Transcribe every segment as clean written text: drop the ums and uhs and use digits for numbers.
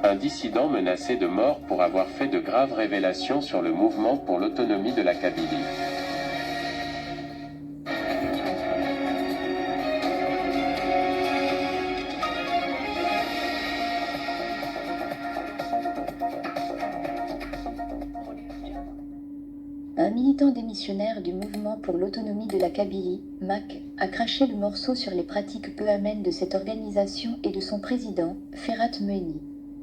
Un dissident menacé de mort pour avoir fait de graves révélations sur le mouvement pour l'autonomie de la Kabylie. Un militant démissionnaire du mouvement pour l'autonomie de la Kabylie, MAK, a craché le morceau sur les pratiques peu amènes de cette organisation et de son président, Ferhat Mehni.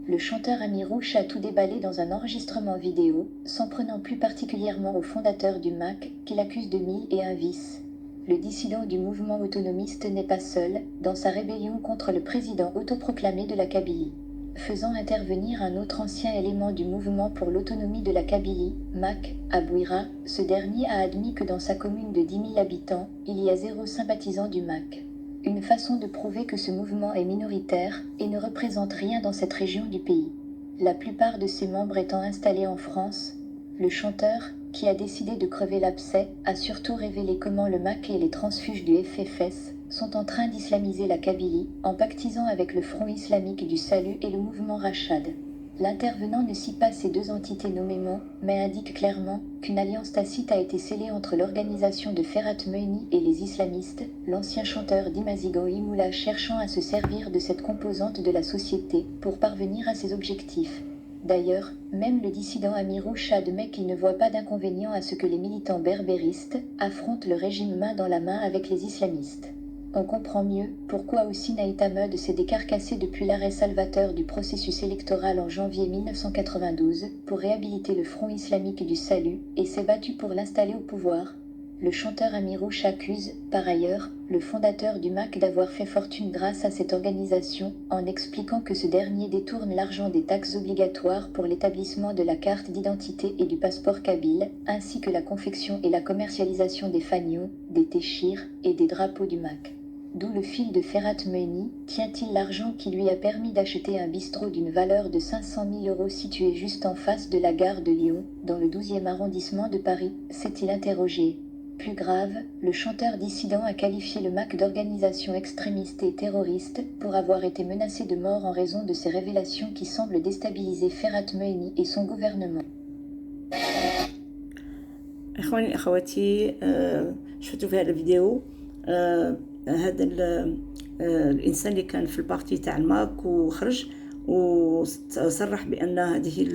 Le chanteur Amirouche a tout déballé dans un enregistrement vidéo, s'en prenant plus particulièrement au fondateur du MAK, qu'il accuse de mille et un vices. Le dissident du mouvement autonomiste n'est pas seul dans sa rébellion contre le président autoproclamé de la Kabylie. Faisant intervenir un autre ancien élément du mouvement pour l'autonomie de la Kabylie, MAK, Abouira, ce dernier a admis que dans sa commune de 10 000 habitants, il y a 0 sympathisant du MAK. Une façon de prouver que ce mouvement est minoritaire et ne représente rien dans cette région du pays. La plupart de ses membres étant installés en France, le chanteur, qui a décidé de crever l'abcès, a surtout révélé comment le MAK et les transfuges du FFS sont en train d'islamiser la Kabylie en pactisant avec le Front islamique du Salut et le mouvement Rachad. L'intervenant ne cite pas ces deux entités nommément, mais indique clairement qu'une alliance tacite a été scellée entre l'organisation de Ferhat Mehni et les islamistes, l'ancien chanteur d'Imazigan Imoula cherchant à se servir de cette composante de la société pour parvenir à ses objectifs. D'ailleurs, même le dissident Amirouche admet qu'il ne voit pas d'inconvénient à ce que les militants berbéristes affrontent le régime main dans la main avec les islamistes. On comprend mieux pourquoi aussi Naït Ahmed s'est décarcassé depuis l'arrêt salvateur du processus électoral en janvier 1992 pour réhabiliter le Front islamique du Salut et s'est battu pour l'installer au pouvoir. Le chanteur Amirouche accuse, par ailleurs, le fondateur du MAK d'avoir fait fortune grâce à cette organisation en expliquant que ce dernier détourne l'argent des taxes obligatoires pour l'établissement de la carte d'identité et du passeport kabyle, ainsi que la confection et la commercialisation des fanions, des téchirs et des drapeaux du MAK. D'où le fil de Ferhat Mehni, tient-il l'argent qui lui a permis d'acheter un bistrot d'une valeur de 500 000 € situé juste en face de la gare de Lyon, dans le 12e arrondissement de Paris, s'est-il interrogé. Plus grave, le chanteur dissident a qualifié le MAK d'organisation extrémiste et terroriste pour avoir été menacé de mort en raison de ces révélations qui semblent déstabiliser Ferhat Mehni et son gouvernement. إخواني أخواتي شفتوا في هذا الفيديو هذا الإنسان اللي كان في البارتي تاع الماك وخرج وصرح بأن هذه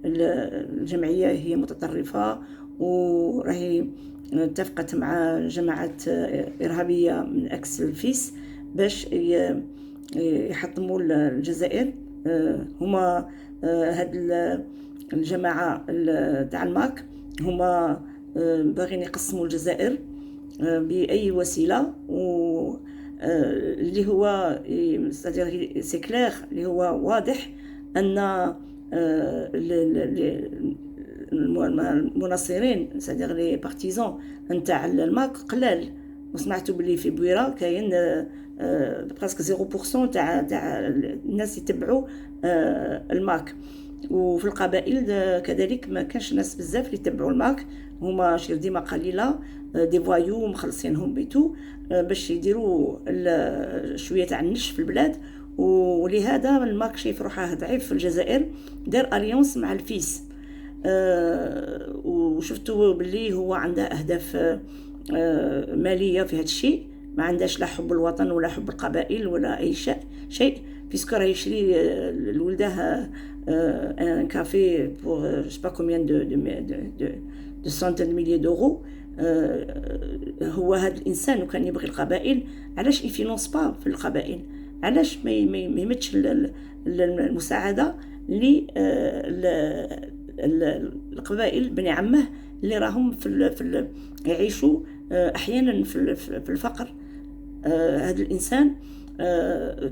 الجمعية هي متطرفة وراهي اتفقت مع جماعة إرهابية من أكس الفيس باش يحطموا الجزائر. هما هاد الجماعة تاع الماك هما باغين يقسموا الجزائر بأي وسيلة اللي هو سي كلير اللي هو واضح أن المناصرين سادير لي بارتيزون نتاع الماك قلال. وسمعتوا بلي في بويرة كاين براسك 0% تاع الناس يتبعوا الماك، وفي القبائل كذلك ما كانش ناس بزاف اللي يتبعوا الماك، هما شي ديما قليله دي فوايو مخلصينهم بيتو باش يديروا شويه تاع النش في البلاد. ولهذا الماك شايف روحه ضعيف في الجزائر، دار اليونس مع الفيس. وشفتوا باللي هو عنده اهداف ماليه في هذا الشيء، ما عندهاش لا حب الوطن ولا حب القبائل ولا اي شيء بيسكو راه يشري لولده ان كافي بور جو با كوميان دو سنتين ميليون دورو. هو هذا الانسان وكان يبغي القبائل، علاش يفينونس با في القبائل؟ علاش ما يمدش المساعده القبائل بني عمه اللي راهم في يعيشوا احيانا في الفقر. هذا الانسان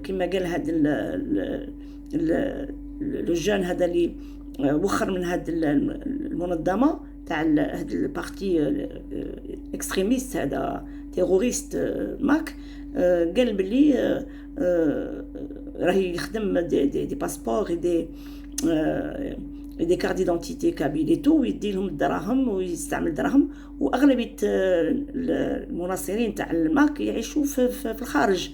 كما قال هذا الجان هذا اللي وخر من هذه المنظمه تاع هذا البارتي اكستريميست هذا تيروريست ماك، قال بلي راه يخدم دي باسبور دي كارت ديدونتيتي كابيليتو ويدي لهم الدراهم ويستعمل الدراهم. واغلبيه المناصرين تاع الماك يعيشوا في الخارج.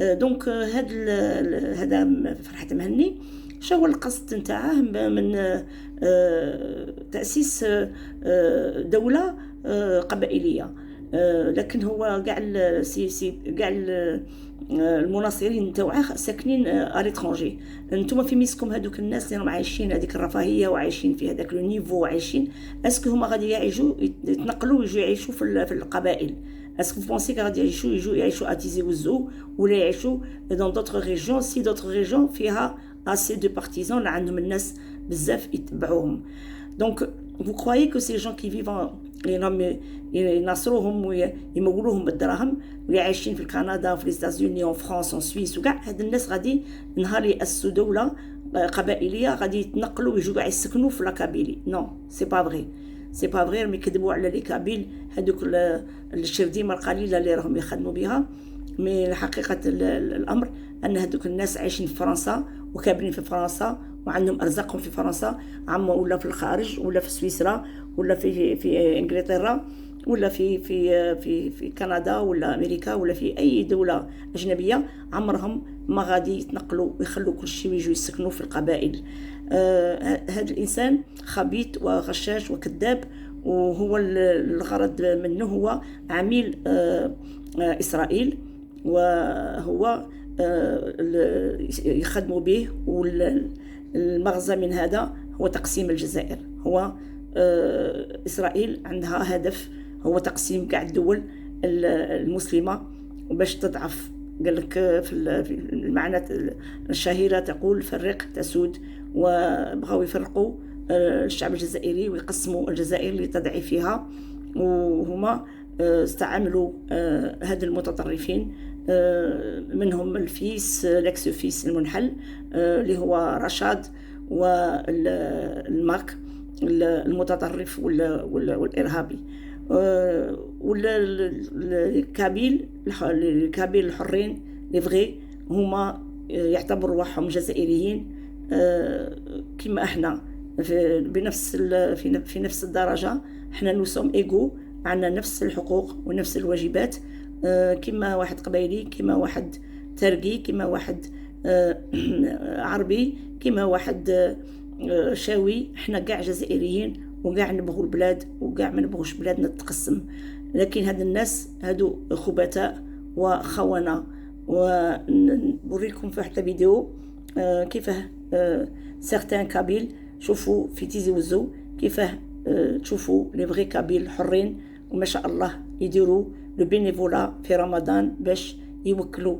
دونك هذا فرحة مهني شنو هو القصد نتاعه من تأسيس دولة قبائلية. لكن هو كاع المناصرين نتاوعه ساكنين اريترونجي. نتوما في ميسكم هذوك الناس اللي راهم عايشين هذيك الرفاهيه وعايشين في هذاك لو نيفو وعايشين، اسكو هما غادي يعيشوا يتنقلوا ويجوا يعيشوا في القبائل؟ اسكو بونسي غادي يجوا يعيشوا اتيزي وزو ولا يعيشوا دون دوطخ ريجيون؟ سي دوطخ ريجيون فيها assez de partisans اللي عندهم الناس بزاف يتبعوهم. دونك vous croyez que ces gens qui vivent يناصروهم ويمولوهم بالدراهم واللي عايشين في كندا وفي ليزاتوني وفي فرنسا وسويس وكاع هاد الناس غادي نهار يأسسوا دولة قبائلية غادي يتنقلوا ويجوا كاع يسكنوا في لاكابيلي؟ نو سي با فري، سي با فري. راهم يكذبوا على لي كابيل هذوك الشرديمه القليله اللي راهم يخدموا بها. مي حقيقه الامر ان هذوك الناس عايشين في فرنسا وكابرين في فرنسا وعندهم ارزاقهم في فرنسا، عما ولا في الخارج ولا في سويسرا ولا في انجلترا ولا في كندا ولا امريكا ولا في اي دوله اجنبيه، عمرهم ما غادي يتنقلوا ويخلوا كل شيء ويجوا يسكنوا في القبائل. هذا الانسان خبيث وغشاش وكذاب، وهو الغرض منه هو عميل اسرائيل، وهو يخدموا به. والمغزى من هذا هو تقسيم الجزائر. هو إسرائيل عندها هدف هو تقسيم كاع الدول المسلمة وباش تضعف. قال لك في المعنى الشهيرة تقول فرق تسود، وبغاو يفرقوا الشعب الجزائري ويقسموا الجزائر لتضعيفها. وهما استعملوا هاد المتطرفين، منهم الفيس لاكس فيس المنحل اللي هو رشاد، والماك المتطرف والإرهابي، والكابيل الحرين لفغي هما يعتبروا روحهم جزائريين كما احنا في نفس الدرجة. احنا نوسوم ايغو، عندنا نفس الحقوق ونفس الواجبات كما واحد قبايلي، كما واحد ترقي، كما واحد عربي، كما واحد شاوي. احنا قاع جزائريين وقاع نبغوا البلاد وقاع ما نبغوش بلادنا تتقسم. لكن هاد الناس هادو خبثاء وخونة. ونوريكم في واحد فيديو كيفاه سيغتان كابيل، شوفوا في تيزي وزو كيفاه تشوفوا لي فغي كابيل حرين وما شاء الله يديروا لو بينيفولا في رمضان باش يوكلوا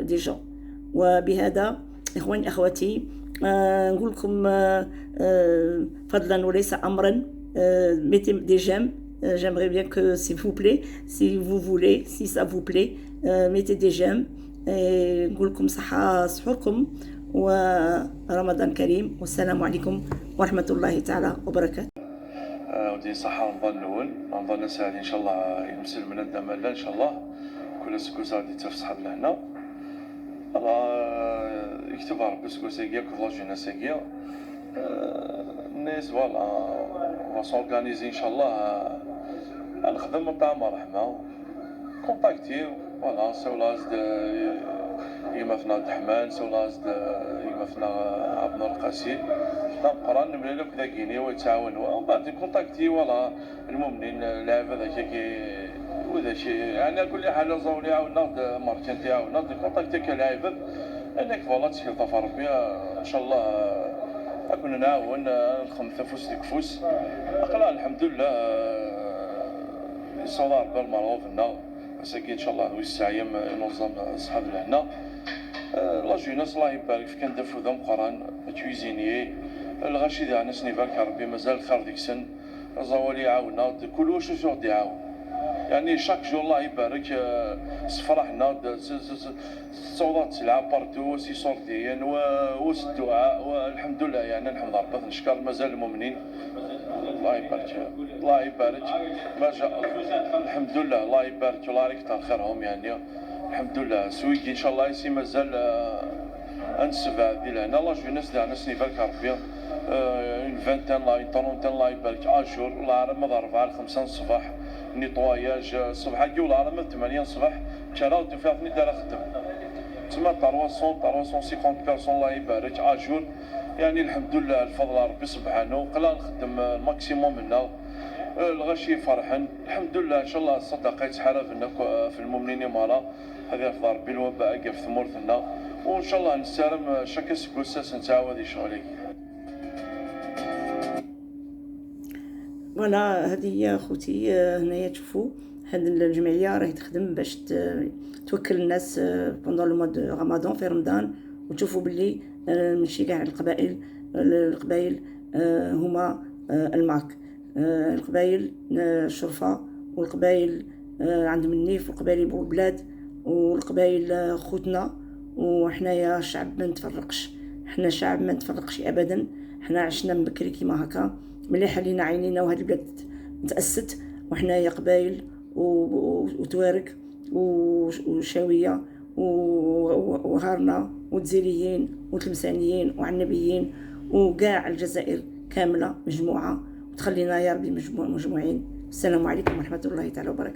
دي جون. وبهذا اخواني اخواتي نقول لكم فضلا وليس امرا، mettez des j'aime. J'aimerais bien que s'il vous plaît, si vous voulez, si ça vous plaît, mettez des j'aime. نقول لكم صحة سحوركم ورمضان كريم، والسلام عليكم ورحمة الله تعالى وبركاته. ودي صحة رمضان الأول، رمضان سعيد إن شاء الله، يمسل من عندنا مالا إن شاء الله، كل سكوزا غادي تفسح لنا هنا. يكتب ربي سكوزاكيا كفلا جيناساكيا الناس فوالا وسورغانيزي إن شاء الله. نخدم طعام رحمة كونتاكتي فوالا سولاز يمثنا الدحمان، سولاز يمثنا عبد النور القاسي نقرا نملي لك ذاكيني ويتعاونوا ومن بعد كونتاكتي ولا المؤمنين اللاعب هذاك كي وذا شيء يعني على كل حال زاولي عاونا مرتين تعاونا كونتاكتي كلاعب انك فوالا تسهيل طفى ربي ان شاء الله اكون نعاون نخمث فوس ديك فوس اقلا الحمد لله صدار بالمعروف لنا مساكين ان شاء الله والسعيم ينظم اصحاب لهنا لا جوناس الله يبارك في كان دافو ذا مقران تويزيني الغاشي ديالنا سنيفال كربي مازال خير ديك سن زوالي يعاونا كل واش يسوق يعاون يعني شاك جو الله يبارك فرحنا الصوت تلعب بارتو سي صوتيين والدعاء والحمد لله يعني نحمد ربي نشكر مازال المؤمنين الله يبارك الله يبارك ما جاء الحمد لله الله يبارك الله يكثر خيرهم يعني الحمد لله سويكي ان شاء الله يسي مازال انسفع دي لهنا لا جوناس ديالنا سنيفال كاربيا اون فانتان لا اون طرونتان الله يبارك اجور الله عرف مضى 4 5 الصباح نيطواياج الصبح كي ولا عرف 8 الصباح كان تفاقني دار خدم تما 350 بيرسون الله يبارك اجور. يعني الحمد لله الفضل ربي سبحانه، وقلا نخدم الماكسيموم هنا الغاشي فرحا الحمد لله. ان شاء الله الصدقه يتحارب لنا في المؤمنين مالا هذه في ربي الوباء في ثمورتنا، وان شاء الله نستلم شاكا سكوساس نتعاود شغلي. فوالا هذه هي خوتي. هنايا تشوفوا هاد الجمعيه راهي تخدم باش توكل الناس بوندون لو موا دو رمضان في رمضان، وتشوفوا باللي ماشي كاع القبائل هما الماك، القبائل الشرفه، والقبائل عندهم النيف، والقبائل يبغوا البلاد، والقبائل خوتنا. وحنايا شعب ما نتفرقش، حنا شعب ما نتفرقش ابدا. حنا عشنا من بكري كيما هكا، ملي حلينا عينينا وهاد البلاد تأسست، وحنايا قبائل وتوارك وشاويه وهارنا وتزيريين وتلمسانيين وعنبيين وكاع الجزائر كامله مجموعه، وتخلينا يا ربي مجموعين. السلام عليكم ورحمه الله تعالى وبركاته.